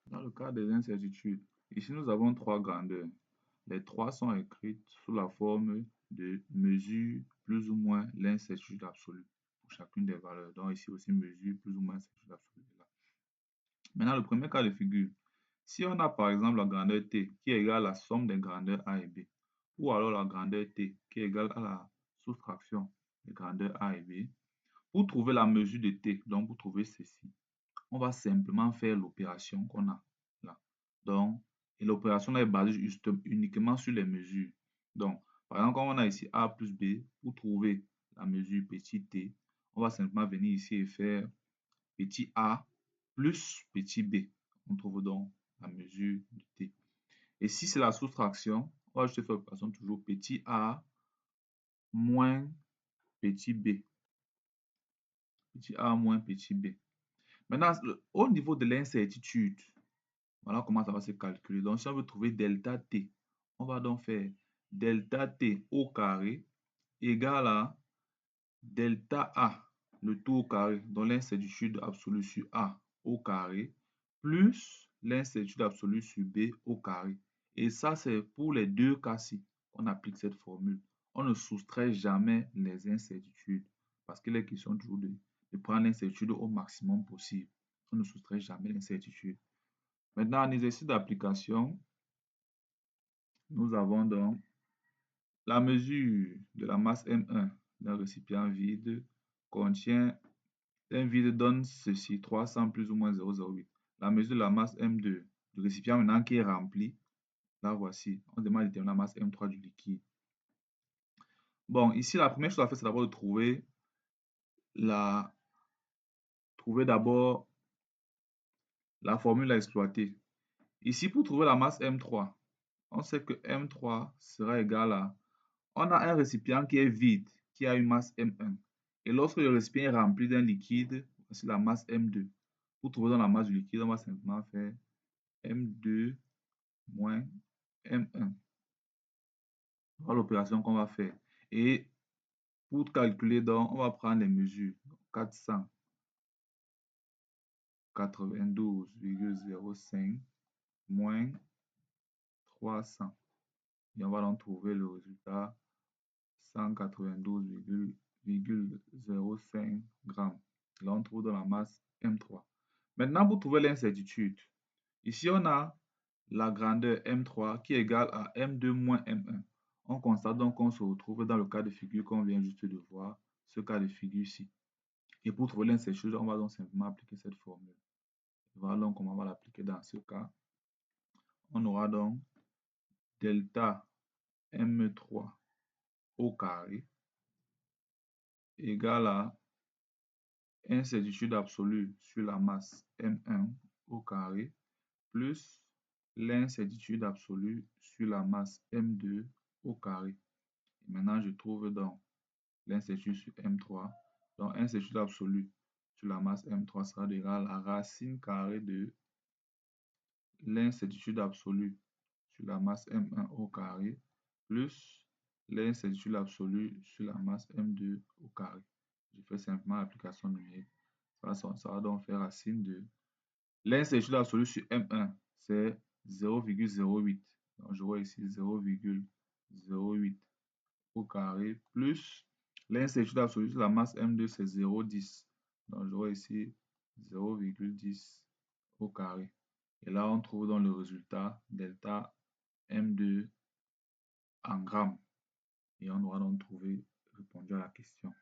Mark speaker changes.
Speaker 1: Dans le cas des incertitudes, ici nous avons trois grandeurs. Les trois sont écrites sous la forme de mesure plus ou moins l'incertitude absolue pour chacune des valeurs. Donc ici aussi mesure plus ou moins l'incertitude absolue. Maintenant, le premier cas de figure, si on a par exemple la grandeur t qui est égale à la somme des grandeurs a et b, ou alors la grandeur t qui est égale à la soustraction des grandeurs a et b, pour trouver la mesure de t, donc pour trouver ceci, on va simplement faire l'opération qu'on a là. Donc, et l'opération là est basée uniquement sur les mesures. Donc, par exemple, quand on a ici a plus b, pour trouver la mesure petit t, on va simplement venir ici et faire petit a plus petit b. On trouve donc la mesure de t. Et si c'est la soustraction, on va juste faire l'opération toujours petit a moins petit b. Petit a moins petit b. Maintenant, au niveau de l'incertitude, voilà comment ça va se calculer. Donc, si on veut trouver delta t, on va donc faire delta t au carré égale à delta a, le tout au carré, donc l'incertitude absolue sur a au carré, plus l'incertitude absolue sur b au carré. Et ça, c'est pour les deux cas-ci qu'on applique cette formule. On ne soustrait jamais les incertitudes parce qu'il est question toujours de prendre l'incertitude au maximum possible. On ne soustrait jamais l'incertitude. Maintenant, en exercice d'application, nous avons donc la mesure de la masse M1 d'un récipient vide contient un vide donne ceci, 300 plus ou moins 0,08. La mesure de la masse M2 du récipient maintenant qui est rempli, là voici, on demande de déterminer la masse M3 du liquide. Bon, ici la première chose à faire, c'est d'abord de trouver d'abord la formule à exploiter. Ici, pour trouver la masse M3, on sait que M3 sera égal à, on a un récipient qui est vide, qui a une masse M1. Et lorsque le récipient est rempli d'un liquide, voici la masse M2. Pour trouver la masse du liquide, on va simplement faire M2 moins M1. Voilà l'opération qu'on va faire. Et pour calculer, donc, on va prendre les mesures. 492,05 moins 300. Et on va donc trouver le résultat 192,05 grammes. Là, on trouve dans la masse M3. Maintenant, pour trouver l'incertitude, ici, on a la grandeur M3 qui est égale à M2 moins M1. On constate donc qu'on se retrouve dans le cas de figure qu'on vient juste de voir, ce cas de figure-ci. Et pour trouver l'incertitude, on va donc simplement appliquer cette formule. Voilà donc comment on va l'appliquer dans ce cas. On aura donc delta M3 au carré égale à incertitude absolue sur la masse M1 au carré plus l'incertitude absolue sur la masse M2 au carré. Et maintenant, je trouve donc l'incertitude sur M3. Donc, incertitude absolue sur la masse M3 sera égal à la racine carrée de l'incertitude absolue sur la masse M1 au carré plus l'incertitude absolue sur la masse M2 au carré. Je fais simplement l'application numérique. Ça va donc faire racine de l'incertitude absolue sur M1, c'est 0,08. Donc, je vois ici 0,08 au carré plus l'incertitude absolue sur la masse M2, c'est 0,10. Donc, je vois ici 0,10 au carré. Et là, on trouve dans le résultat delta M2 en grammes. Et on aura donc répondu à la question.